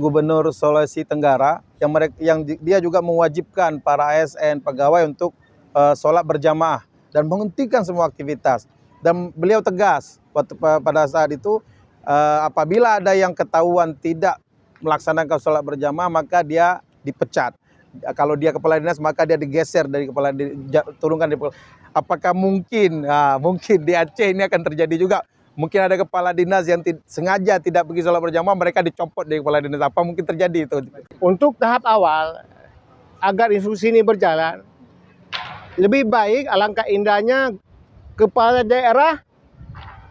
Gubernur Sulawesi Tenggara yang dia juga mewajibkan para ASN pegawai untuk sholat berjamaah dan menghentikan semua aktivitas. Dan beliau tegas pada saat itu apabila ada yang ketahuan tidak melaksanakan sholat berjamaah maka dia dipecat. Kalau dia kepala dinas maka dia digeser dari kepala turunkan di apakah mungkin mungkin di Aceh ini akan terjadi juga. Mungkin ada kepala dinas yang sengaja tidak pergi sholat berjamaah, mereka dicopot dari kepala dinas. Apa mungkin terjadi itu? Untuk tahap awal, agar instruksi ini berjalan, lebih baik alangkah indahnya kepala daerah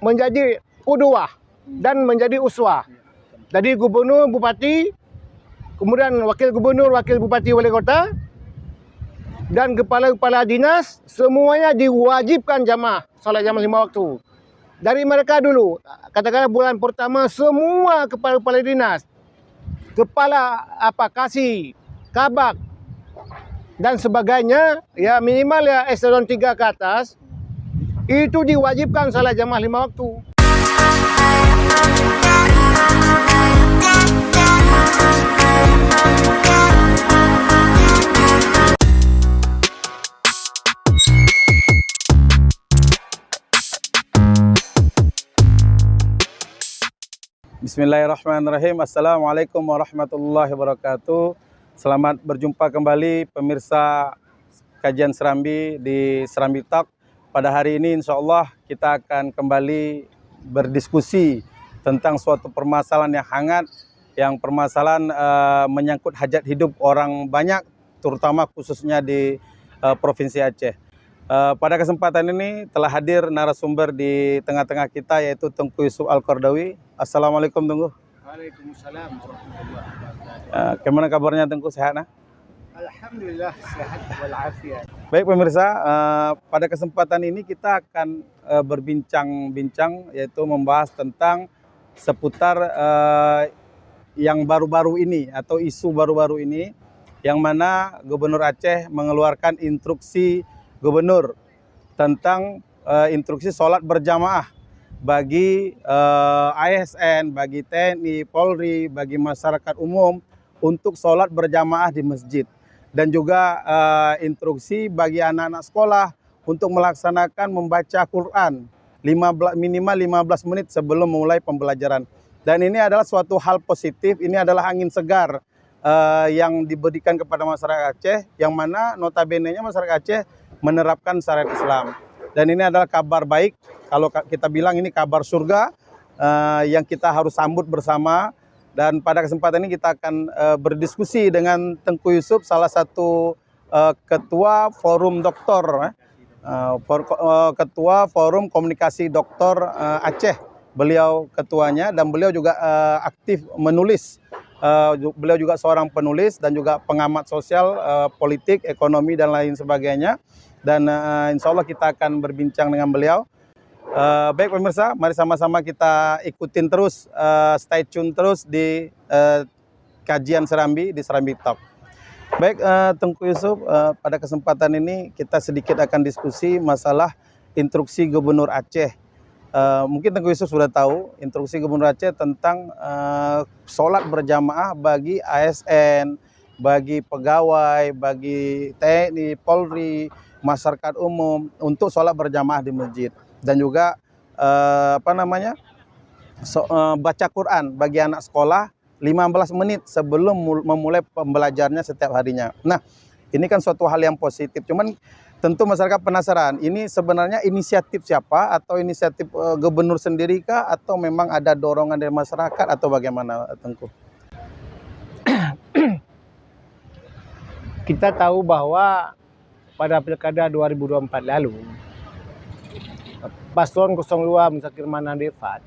menjadi qudwah dan menjadi uswah. Jadi gubernur, bupati, kemudian wakil gubernur, wakil bupati, wali kota, dan kepala-kepala dinas, semuanya diwajibkan jamaah, sholat jamaah 5 waktu. Dari mereka dulu, katakanlah bulan pertama semua kepala-kepala dinas, kepala kasih, kabak, dan sebagainya, ya minimal ya eselon 3 ke atas, itu diwajibkan salat jamaah 5 waktu. Bismillahirrahmanirrahim. Assalamualaikum warahmatullahi wabarakatuh. Selamat berjumpa kembali pemirsa kajian Serambi di Serambi Talk. Pada hari ini insya Allah kita akan kembali berdiskusi tentang suatu permasalahan yang hangat, yang permasalahan menyangkut hajat hidup orang banyak, terutama khususnya di Provinsi Aceh. Pada kesempatan ini telah hadir narasumber di tengah-tengah kita yaitu Tengku Yusuf Al-Qardawi. Assalamualaikum Tengku. Waalaikumsalam warahmatullahi wabarakatuh. Gimana kabarnya Tengku, sehat nah? Alhamdulillah sehat walafiat. Baik pemirsa, pada kesempatan ini kita akan berbincang-bincang yaitu membahas tentang seputar yang baru-baru ini atau isu baru-baru ini yang mana Gubernur Aceh mengeluarkan instruksi Gubernur tentang instruksi sholat berjamaah bagi ASN, bagi TNI, Polri, bagi masyarakat umum untuk sholat berjamaah di masjid. Dan juga instruksi bagi anak-anak sekolah untuk melaksanakan membaca Quran minimal 15 menit sebelum mulai pembelajaran. Dan ini adalah suatu hal positif, ini adalah angin segar yang diberikan kepada masyarakat Aceh, yang mana notabene-nya masyarakat Aceh menerapkan syariat Islam. Dan ini adalah kabar baik, kalau kita bilang ini kabar surga yang kita harus sambut bersama. Dan pada kesempatan ini kita akan berdiskusi dengan Tengku Yusuf, salah satu ketua forum doktor, ketua forum komunikasi doktor Aceh. Beliau ketuanya dan beliau juga aktif menulis. Beliau juga seorang penulis dan juga pengamat sosial, politik, ekonomi dan lain sebagainya. Dan insya Allah kita akan berbincang dengan beliau. Baik pemirsa, mari sama-sama kita ikutin terus, stay tune terus di kajian Serambi di Serambi Talk. Baik Tengku Yusuf, pada kesempatan ini kita sedikit akan diskusi masalah instruksi Gubernur Aceh. Mungkin Tengku Yusuf sudah tahu instruksi Gubernur Aceh tentang sholat berjamaah bagi ASN, bagi pegawai, bagi TNI, Polri, masyarakat umum untuk sholat berjamaah di masjid. Dan juga baca Quran bagi anak sekolah 15 menit sebelum memulai pembelajarannya setiap harinya. Nah, ini kan suatu hal yang positif. Cuman tentu masyarakat penasaran, ini sebenarnya inisiatif siapa, atau inisiatif gubernur sendiri kah, atau memang ada dorongan dari masyarakat, atau bagaimana Tengku? Kita tahu bahwa pada Pilkada 2024 lalu, Paslon 02 Muzakir Manan Defat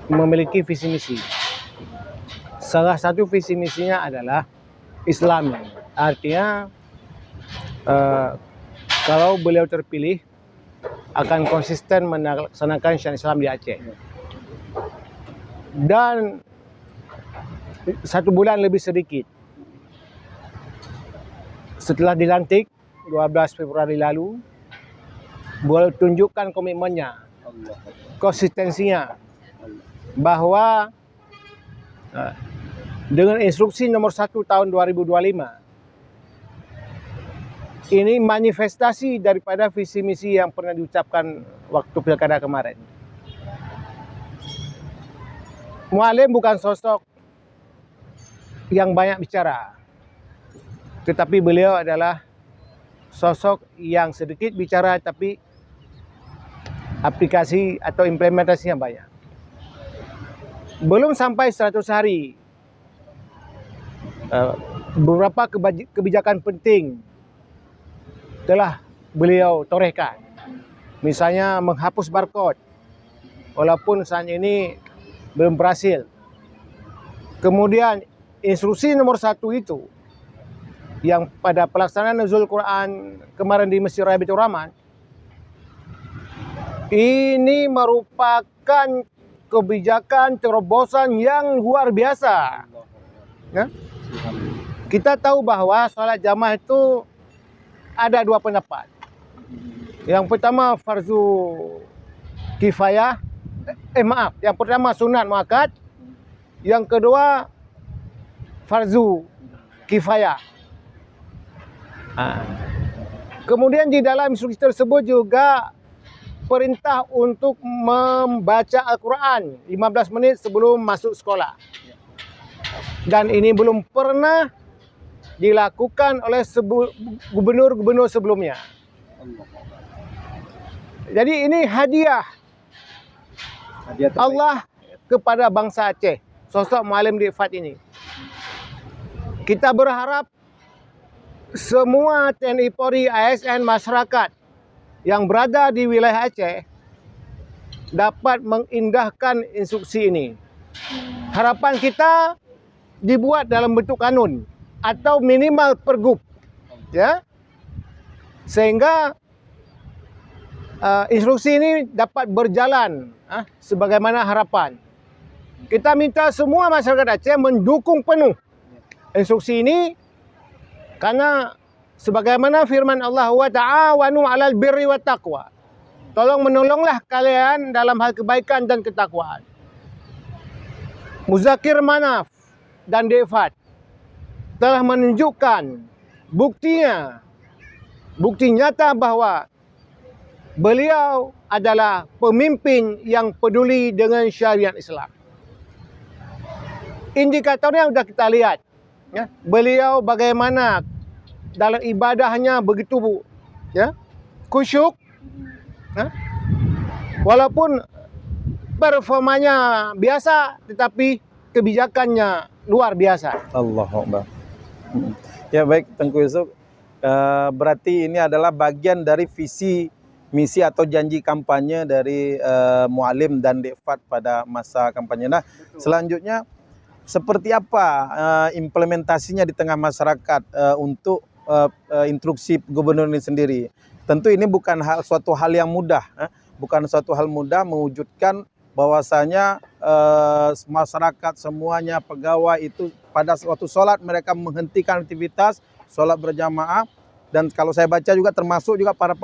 memiliki visi misi. Salah satu visi misinya adalah Islam. Artinya kalau beliau terpilih akan konsisten melaksanakan syariat Islam di Aceh. Dan 1 bulan lebih sedikit setelah dilantik 12 Februari lalu, beliau tunjukkan komitmennya, konsistensinya bahwa dengan instruksi nomor 1 tahun 2025, ini manifestasi daripada visi misi yang pernah diucapkan waktu pilkada kemarin. Mualim bukan sosok yang banyak bicara, tetapi beliau adalah sosok yang sedikit bicara tapi aplikasi atau implementasinya banyak. Belum sampai 100 hari, beberapa kebijakan penting telah beliau torehkan. Misalnya menghapus barcode, walaupun saat ini belum berhasil. Kemudian instruksi nomor 1 itu, yang pada pelaksanaan Nuzul Quran kemarin di Masjid Raya Baitur Rahman, ini merupakan kebijakan terobosan yang luar biasa. Ya? Kita tahu bahwa sholat jamaah itu ada 2 pendapat. Yang pertama farzu kifayah, yang pertama sunat muakkad, yang kedua farzu kifayah. Kemudian di dalam instruksi tersebut juga perintah untuk membaca Al-Quran 15 menit sebelum masuk sekolah. Dan ini belum pernah dilakukan oleh gubernur-gubernur sebelumnya. Jadi ini hadiah Allah kepada bangsa Aceh, sosok Muallim Difat ini. Kita berharap semua TNI Polri, ASN, masyarakat yang berada di wilayah Aceh dapat mengindahkan instruksi ini. Harapan kita dibuat dalam bentuk kanun atau minimal pergub, ya, sehingga instruksi ini dapat berjalan sebagaimana harapan. Kita minta semua masyarakat Aceh mendukung penuh instruksi ini, karena sebagaimana firman Allah, wa ta'awanu 'alal birri wat taqwa. Tolong menolonglah kalian dalam hal kebaikan dan ketakwaan. Muzakir Manaf dan Difat telah menunjukkan bukti nyata bahwa beliau adalah pemimpin yang peduli dengan syariat Islam. Indikatornya sudah kita lihat, ya. Beliau bagaimana dalam ibadahnya begitu, ya, khusyuk, ya. Walaupun performanya biasa, tetapi kebijakannya luar biasa. Allahu Akbar. Ya baik, Tengku Yusuf. Berarti ini adalah bagian dari visi misi atau janji kampanye dari Muallim dan Difat pada masa kampanye. Nah, selanjutnya seperti apa implementasinya di tengah masyarakat untuk instruksi gubernur ini sendiri? Tentu ini bukan suatu hal yang mudah, bukan suatu hal mudah mewujudkan bahwasanya masyarakat semuanya, pegawai itu pada suatu sholat mereka menghentikan aktivitas sholat berjamaah. Dan kalau saya baca juga termasuk juga para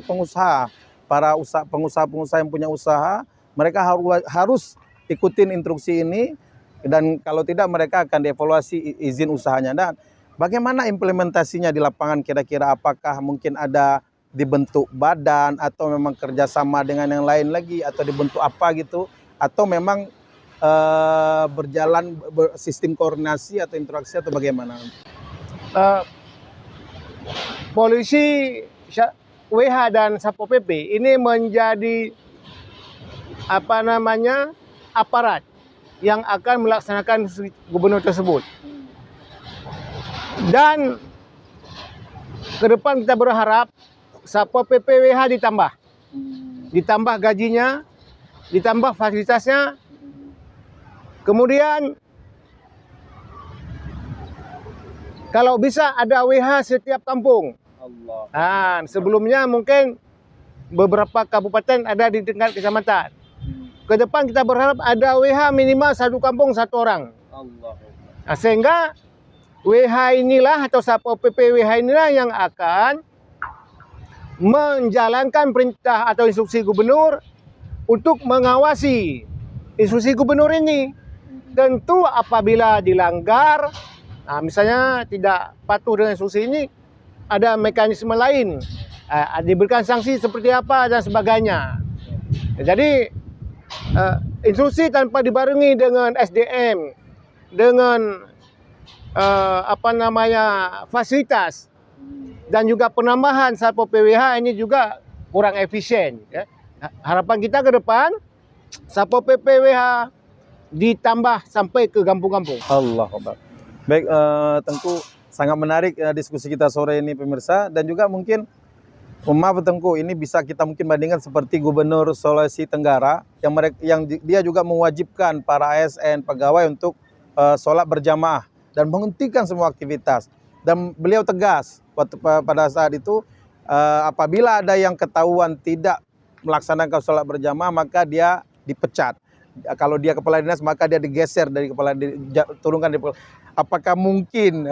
pengusaha, para pengusaha yang punya usaha, mereka harus ikutin instruksi ini, dan kalau tidak mereka akan dievaluasi izin usahanya. Dan bagaimana implementasinya di lapangan kira-kira, apakah mungkin ada dibentuk badan atau memang kerjasama dengan yang lain lagi, atau dibentuk apa gitu, atau memang berjalan sistem koordinasi atau interaksi atau bagaimana? Polisi, WH dan Satpol PP ini menjadi aparat yang akan melaksanakan gubernur tersebut. Dan ke depan kita berharap Satpol PP WH ditambah gajinya, ditambah fasilitasnya. Kemudian kalau bisa ada WH setiap kampung. Sebelumnya mungkin beberapa kabupaten ada di tingkat kecamatan. Ke depan kita berharap ada WH minimal satu kampung satu orang. Sehingga WH inilah atau Satpol PP WH inilah yang akan menjalankan perintah atau instruksi gubernur untuk mengawasi instruksi gubernur ini. Tentu apabila dilanggar, misalnya tidak patuh dengan instruksi ini, ada mekanisme lain, diberikan sanksi seperti apa dan sebagainya. Jadi instruksi tanpa dibarengi dengan SDM, dengan fasilitas dan juga penambahan Satpol PWH ini juga kurang efisien. Ya. Harapan kita ke depan Satpol PWH ditambah sampai ke kampung-kampung. Allah Akbar. Baik, Tengku, sangat menarik diskusi kita sore ini pemirsa, dan juga mungkin maaf Tengku, ini bisa kita mungkin bandingkan seperti Gubernur Sulawesi Tenggara yang dia juga mewajibkan para ASN pegawai untuk sholat berjamaah dan menghentikan semua aktivitas. Dan beliau tegas pada saat itu, apabila ada yang ketahuan tidak melaksanakan sholat berjamaah maka dia dipecat. Kalau dia kepala dinas maka dia digeser dari kepala turunkan di. Apakah mungkin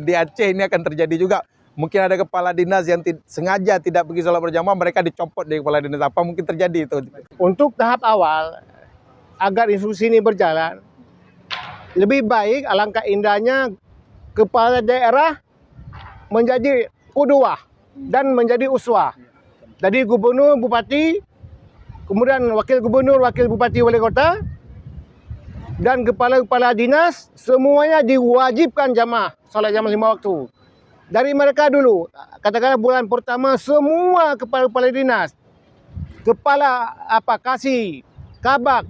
di Aceh ini akan terjadi juga? Mungkin ada kepala dinas yang sengaja tidak pergi sholat berjamaah, mereka dicopot dari kepala dinas. Apa mungkin terjadi itu? Untuk tahap awal, agar instruksi ini berjalan, lebih baik alangkah indahnya kepala daerah menjadi qudwah dan menjadi uswah. Jadi gubernur, bupati, kemudian wakil gubernur, wakil bupati, wali kota, dan kepala-kepala dinas semuanya diwajibkan salat jamaah 5 waktu. Dari mereka dulu, katakanlah bulan pertama semua kepala-kepala dinas, kepala kasih, kabak,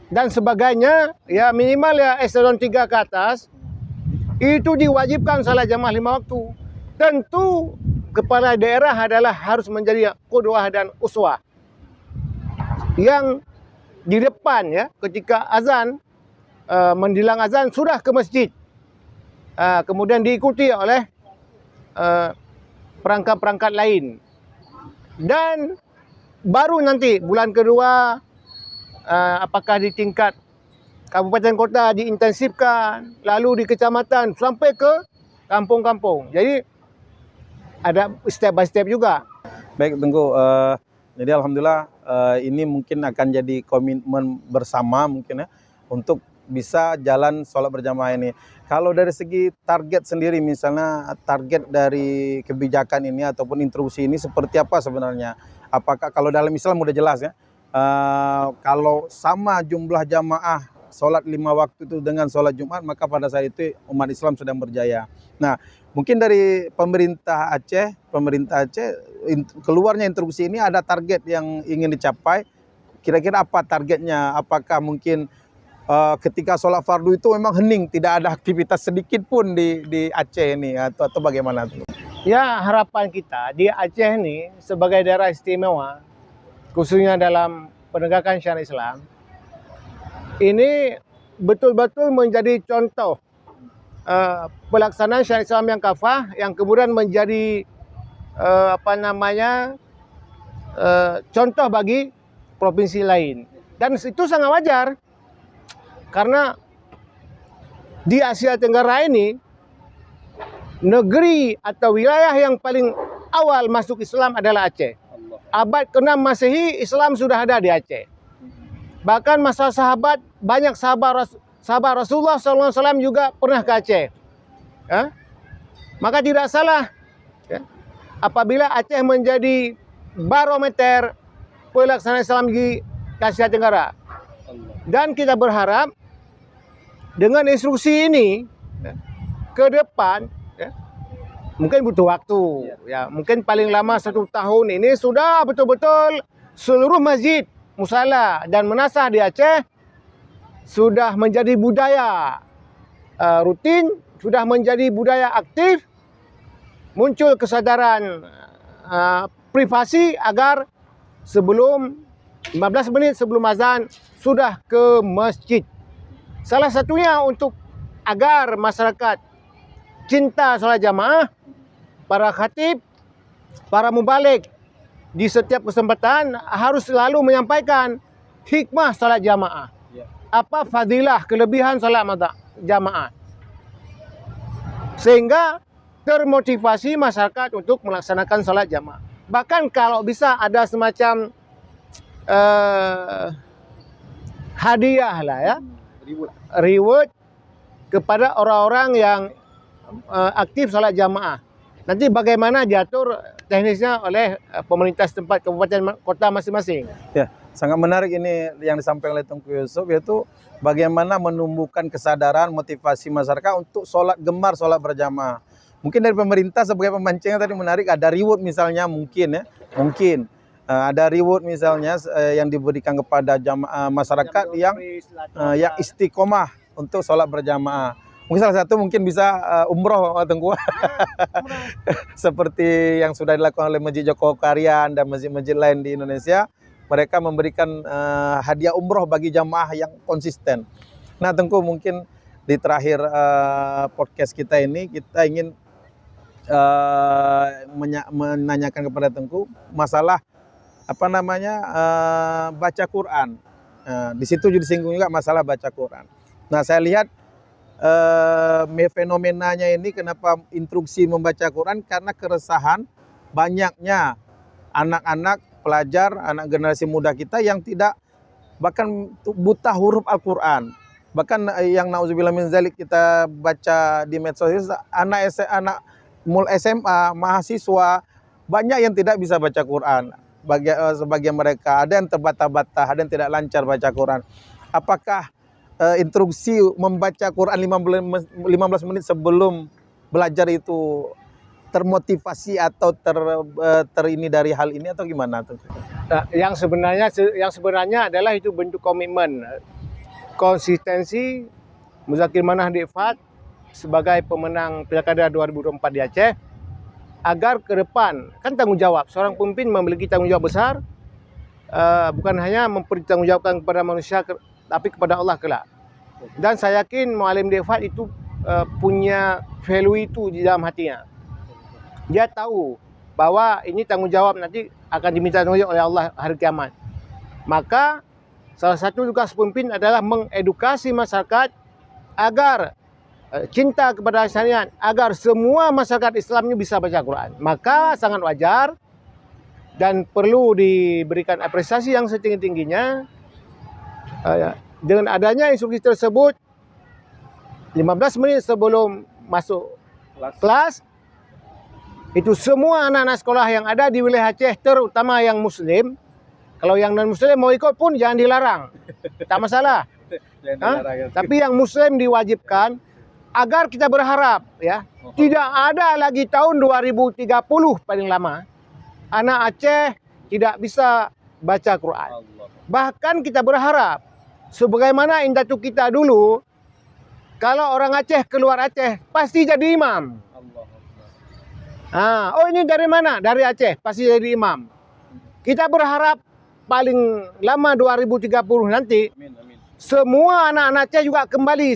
dan sebagainya, ya minimal ya eselon 3 ke atas, itu diwajibkan salat jamaah 5 waktu. Tentu kepala daerah harus menjadi qudwah dan uswah. Yang di depan ya, ketika azan, menjelang azan sudah ke masjid. Kemudian diikuti oleh perangkat-perangkat lain. Dan baru nanti bulan kedua, apakah di tingkat kabupaten kota diintensifkan, lalu di kecamatan sampai ke kampung-kampung. Jadi ada step by step juga. Baik Tengku, jadi alhamdulillah ini mungkin akan jadi komitmen bersama mungkin ya untuk bisa jalan sholat berjamaah ini. Kalau dari segi target sendiri, misalnya target dari kebijakan ini ataupun instruksi ini seperti apa sebenarnya? Apakah kalau dalam Islam udah jelas ya, kalau sama jumlah jamaah sholat 5 waktu itu dengan sholat Jumat, maka pada saat itu umat Islam sedang berjaya. Nah, mungkin dari pemerintah Aceh keluarnya instruksi ini ada target yang ingin dicapai. Kira-kira apa targetnya? Apakah mungkin ketika sholat fardu itu memang hening, tidak ada aktivitas sedikit pun di Aceh ini atau bagaimana? Ya, harapan kita di Aceh ini sebagai daerah istimewa, khususnya dalam penegakan syariat Islam, ini betul-betul menjadi contoh pelaksanaan syariat Islam yang kafah, yang kemudian menjadi contoh bagi provinsi lain. Dan itu sangat wajar, karena di Asia Tenggara ini negeri atau wilayah yang paling awal masuk Islam adalah Aceh. Abad ke-6 Masehi Islam sudah ada di Aceh. Bahkan masa sahabat, banyak sahabat Rasulullah SAW juga pernah ke Aceh. Ya? Maka tidak salah ya, apabila Aceh menjadi barometer pelaksanaan Islam di Asia Tenggara. Dan kita berharap dengan instruksi ini ya, ke depan ya, mungkin butuh waktu. Ya, mungkin paling lama 1 tahun ini sudah betul-betul seluruh masjid, musala dan menasah di Aceh sudah menjadi budaya rutin, sudah menjadi budaya aktif, muncul kesadaran privasi agar sebelum 15 menit sebelum azan sudah ke masjid. Salah satunya untuk agar masyarakat cinta sholat jamaah, para khatib, para mubalik di setiap kesempatan harus selalu menyampaikan hikmah sholat jamaah. Apa fadilah, kelebihan sholat jamaah. Sehingga termotivasi masyarakat untuk melaksanakan sholat jamaah. Bahkan kalau bisa ada semacam hadiah lah ya, reward kepada orang-orang yang aktif salat jamaah. Nanti bagaimana diatur teknisnya oleh pemerintah setempat kabupaten kota masing-masing. Ya, sangat menarik ini yang disampaikan oleh Tengku Yusuf, yaitu bagaimana menumbuhkan kesadaran motivasi masyarakat untuk gemar sholat berjamaah. Mungkin dari pemerintah sebagai pemancingnya tadi menarik, ada reward misalnya mungkin ada reward misalnya yang diberikan kepada masyarakat yang istiqomah untuk sholat berjamaah. Mungkin salah satu mungkin bisa umroh Tengku. Seperti yang sudah dilakukan oleh Masjid Joko Karian dan masjid-masjid lain di Indonesia, mereka memberikan hadiah umroh bagi jamaah yang konsisten. Nah Tengku, mungkin di terakhir podcast kita ini kita ingin menanyakan kepada Tengku masalah baca Quran. Di situ juga disinggung juga masalah baca Quran. Nah saya lihat fenomenanya ini, kenapa instruksi membaca Quran, karena keresahan banyaknya anak-anak pelajar, anak generasi muda kita yang tidak, bahkan buta huruf Al-Quran. Bahkan yang na'udzubillah min zalik kita baca di medsos, anak SMA, mahasiswa, banyak yang tidak bisa baca Quran. Sebagian mereka ada yang terbata-bata, ada yang tidak lancar baca Quran. Apakah instruksi membaca Quran 15 menit sebelum belajar itu termotivasi atau terini dari hal ini, atau gimana tuh? Nah, yang sebenarnya adalah itu bentuk komitmen, konsistensi Muzakir Manaf Difat sebagai pemenang Pilkada 2024 di Aceh, agar ke depan, kan tanggung jawab seorang pemimpin memiliki tanggung jawab besar, bukan hanya mempertanggungjawabkan kepada manusia tapi kepada Allah kelak. Dan saya yakin Muallim Difat itu punya value itu di dalam hatinya. Dia tahu bahwa ini tanggung jawab nanti akan diminta tanggung jawab oleh Allah hari kiamat. Maka salah satu tugas pemimpin adalah mengedukasi masyarakat agar cinta kepada syariat, agar semua masyarakat Islam ini bisa baca Quran. Maka sangat wajar dan perlu diberikan apresiasi yang setinggi-tingginya dengan adanya instruksi tersebut. 15 menit sebelum masuk kelas, itu semua anak-anak sekolah yang ada di wilayah Aceh, terutama yang muslim, kalau yang non-muslim mau ikut pun jangan dilarang, tak masalah. Tapi yang muslim diwajibkan, agar kita berharap ya, tidak ada lagi tahun 2030 paling lama anak Aceh tidak bisa baca Quran. Bahkan kita berharap sebagaimana indatu kita dulu, kalau orang Aceh keluar Aceh pasti jadi imam. Oh ini dari mana? Dari Aceh, pasti jadi imam. Kita berharap paling lama 2030 nanti, semua anak-anak Aceh juga kembali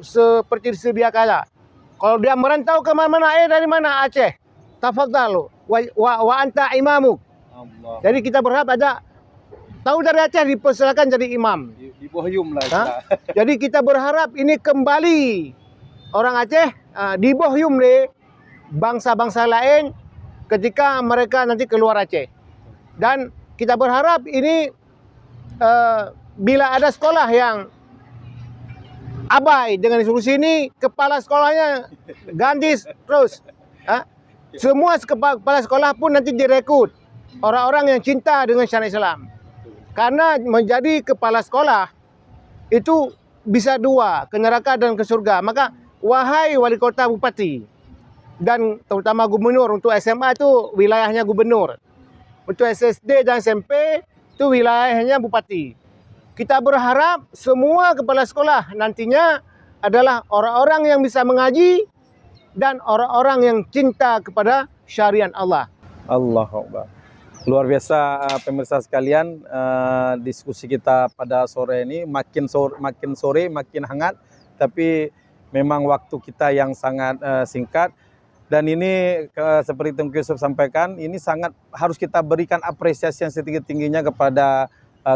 seperti sedia kala. Kalau dia merantau ke mana-mana, dari mana? Aceh. Tafadhalu wa anta imamuk. Jadi kita berharap ada tahu dari Aceh dipersilakan jadi imam. Di Bohyum lah. Jadi kita berharap ini kembali orang Aceh di Bohyum deh, bangsa-bangsa lain ketika mereka nanti keluar Aceh. Dan kita berharap ini bila ada sekolah yang abai dengan instruksi ini, kepala sekolahnya ganti terus. Semua kepala sekolah pun nanti direkrut orang-orang yang cinta dengan syariat Islam. Karena menjadi kepala sekolah itu bisa dua, ke neraka dan ke surga. Maka wahai wali kota, bupati, dan terutama gubernur, untuk SMA itu wilayahnya gubernur. Untuk SSD dan SMP itu wilayahnya bupati. Kita berharap semua kepala sekolah nantinya adalah orang-orang yang bisa mengaji dan orang-orang yang cinta kepada syariat Allah. Allahu Akbar. Luar biasa pemirsa sekalian, diskusi kita pada sore ini makin sore makin hangat, tapi memang waktu kita yang sangat singkat. Dan ini seperti Tengku Yusuf sampaikan, ini sangat harus kita berikan apresiasi yang setinggi-tingginya kepada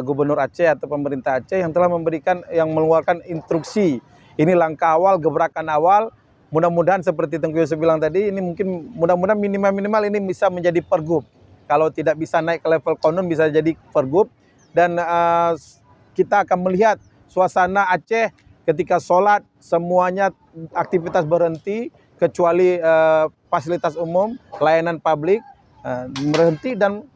Gubernur Aceh atau pemerintah Aceh yang telah mengeluarkan instruksi. Ini langkah awal, gebrakan awal. Mudah-mudahan seperti Tengku Yusuf bilang tadi, ini mungkin mudah-mudahan minimal ini bisa menjadi pergub. Kalau tidak bisa naik ke level konon, bisa jadi pergub. Dan kita akan melihat suasana Aceh ketika sholat semuanya aktivitas berhenti kecuali fasilitas umum, layanan publik berhenti dan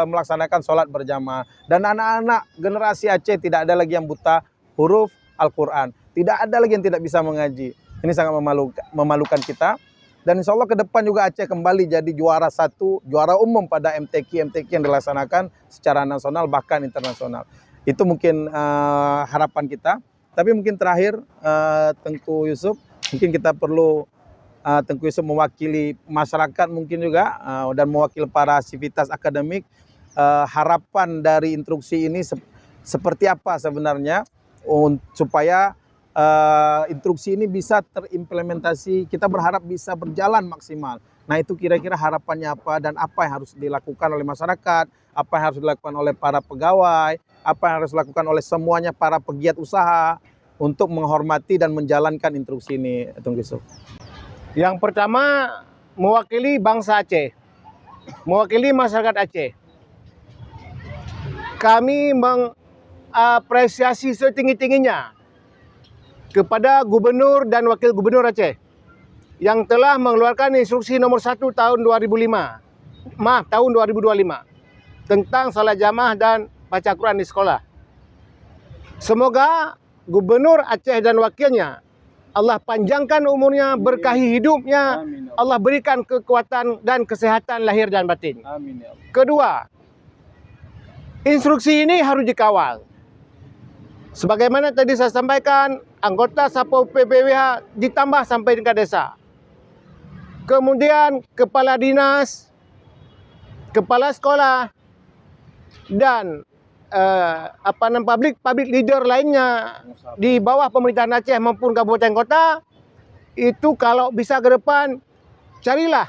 melaksanakan sholat berjamaah. Dan anak-anak generasi Aceh tidak ada lagi yang buta huruf Al-Quran. Tidak ada lagi yang tidak bisa mengaji. Ini sangat memalukan kita. Dan insya Allah ke depan juga Aceh kembali jadi juara satu, juara umum pada MTQ yang dilaksanakan secara nasional bahkan internasional. Itu mungkin harapan kita. Tapi mungkin terakhir Tengku Yusuf, mungkin kita perlu Tengku Yusuf mewakili masyarakat mungkin juga dan mewakili para sivitas akademik, harapan dari instruksi ini seperti apa sebenarnya supaya instruksi ini bisa terimplementasi, kita berharap bisa berjalan maksimal. Nah itu kira-kira harapannya apa dan apa yang harus dilakukan oleh masyarakat, apa yang harus dilakukan oleh para pegawai, apa yang harus dilakukan oleh semuanya para pegiat usaha untuk menghormati dan menjalankan instruksi ini, Tengku Yusuf. Yang pertama, mewakili bangsa Aceh, mewakili masyarakat Aceh. Kami mengapresiasi setinggi-tingginya kepada Gubernur dan Wakil Gubernur Aceh yang telah mengeluarkan instruksi nomor 1 tahun 2025 tentang salat jamaah dan baca Quran di sekolah. Semoga Gubernur Aceh dan wakilnya Allah panjangkan umurnya, berkahi hidupnya, Amin. Allah berikan kekuatan dan kesehatan lahir dan batin. Amin ya Allah. Kedua, instruksi ini harus dikawal. Sebagaimana tadi saya sampaikan, anggota Satpol PPWH ditambah sampai tingkat desa. Kemudian kepala dinas, kepala sekolah, dan public leader lainnya di bawah pemerintahan Aceh maupun kabupaten kota, itu kalau bisa ke depan carilah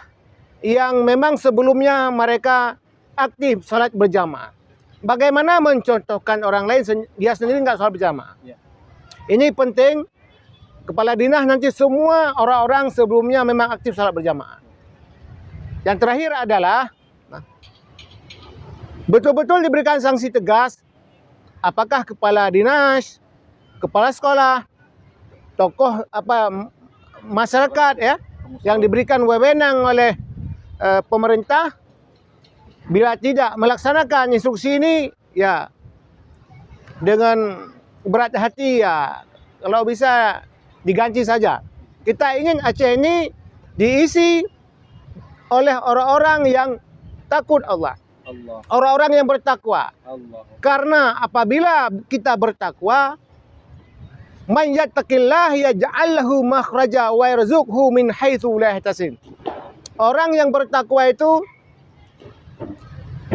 yang memang sebelumnya mereka aktif salat berjamaah. Bagaimana mencontohkan orang lain, dia sendiri nggak salat berjamaah. Ya. Ini penting. Kepala dinas nanti semua orang-orang sebelumnya memang aktif salat berjamaah. Yang terakhir adalah betul-betul diberikan sanksi tegas. Apakah kepala dinas, kepala sekolah, tokoh masyarakat ya yang diberikan wewenang oleh pemerintah, bila tidak melaksanakan instruksi ini, ya dengan berat hati ya kalau bisa diganti saja. Kita ingin Aceh ini diisi oleh orang-orang yang takut Allah. Orang-orang yang bertakwa. Karena apabila kita bertakwa, man yattaqillah yaj'al lahu makhraja wa yarzuqhu min haitsu la yahtasib. Orang yang bertakwa itu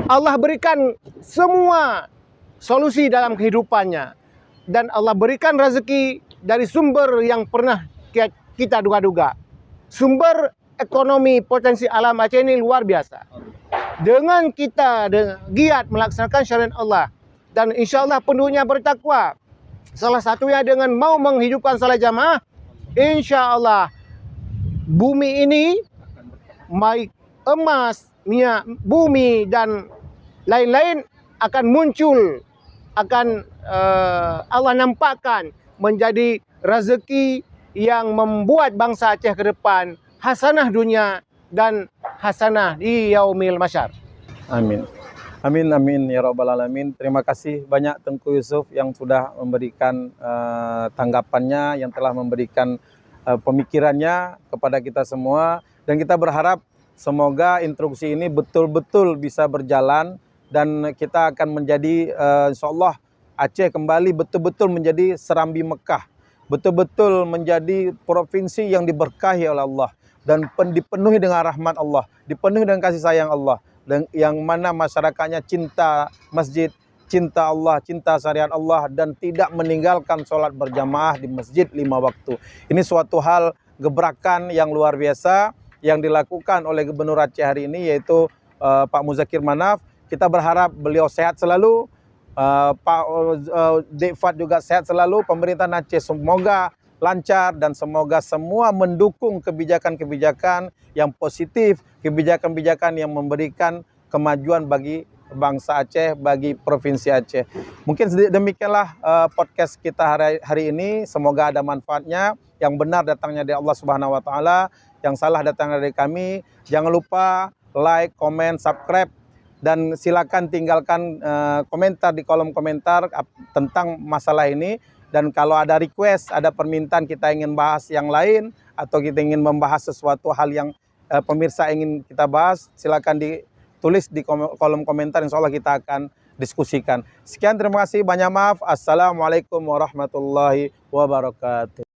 Allah berikan semua solusi dalam kehidupannya dan Allah berikan rezeki dari sumber yang pernah kita duga-duga. Sumber ekonomi potensi alam Aceh ini luar biasa. Dengan kita giat melaksanakan syariat Allah dan insya Allah penduduknya bertakwa, salah satunya dengan mau menghidupkan salat jamaah, insya Allah bumi ini, baik emas, minyak bumi dan lain-lain akan muncul, akan Allah nampakkan menjadi rezeki yang membuat bangsa Aceh ke depan hasanah dunia dan hasanah di yaumil masyar. Amin. Amin, amin ya rabbal alamin. Terima kasih banyak Tengku Yusuf yang sudah memberikan tanggapannya, yang telah memberikan pemikirannya kepada kita semua. Dan kita berharap semoga instruksi ini betul-betul bisa berjalan dan kita akan menjadi insya Allah Aceh kembali betul-betul menjadi serambi Mekah. Betul-betul menjadi provinsi yang diberkahi oleh Allah dan dipenuhi dengan rahmat Allah, dipenuhi dengan kasih sayang Allah, dan yang mana masyarakatnya cinta masjid, cinta Allah, cinta syariat Allah, dan tidak meninggalkan sholat berjamaah di masjid 5 waktu. Ini suatu hal gebrakan yang luar biasa yang dilakukan oleh Gubernur Aceh hari ini, yaitu Pak Muzakir Manaf. Kita berharap beliau sehat selalu, Pak Dekfat juga sehat selalu, pemerintah Aceh semoga lancar dan semoga semua mendukung kebijakan-kebijakan yang positif, kebijakan-kebijakan yang memberikan kemajuan bagi bangsa Aceh, bagi Provinsi Aceh. Mungkin demikianlah podcast kita hari ini. Semoga ada manfaatnya. Yang benar datangnya dari Allah Subhanahu wa taala, yang salah datangnya dari kami. Jangan lupa like, comment, subscribe, dan silakan tinggalkan komentar di kolom komentar tentang masalah ini. Dan kalau ada request, ada permintaan kita ingin bahas yang lain, atau kita ingin membahas sesuatu hal yang pemirsa ingin kita bahas, silakan ditulis di kolom komentar, insya Allah kita akan diskusikan. Sekian, terima kasih, banyak maaf. Assalamualaikum warahmatullahi wabarakatuh.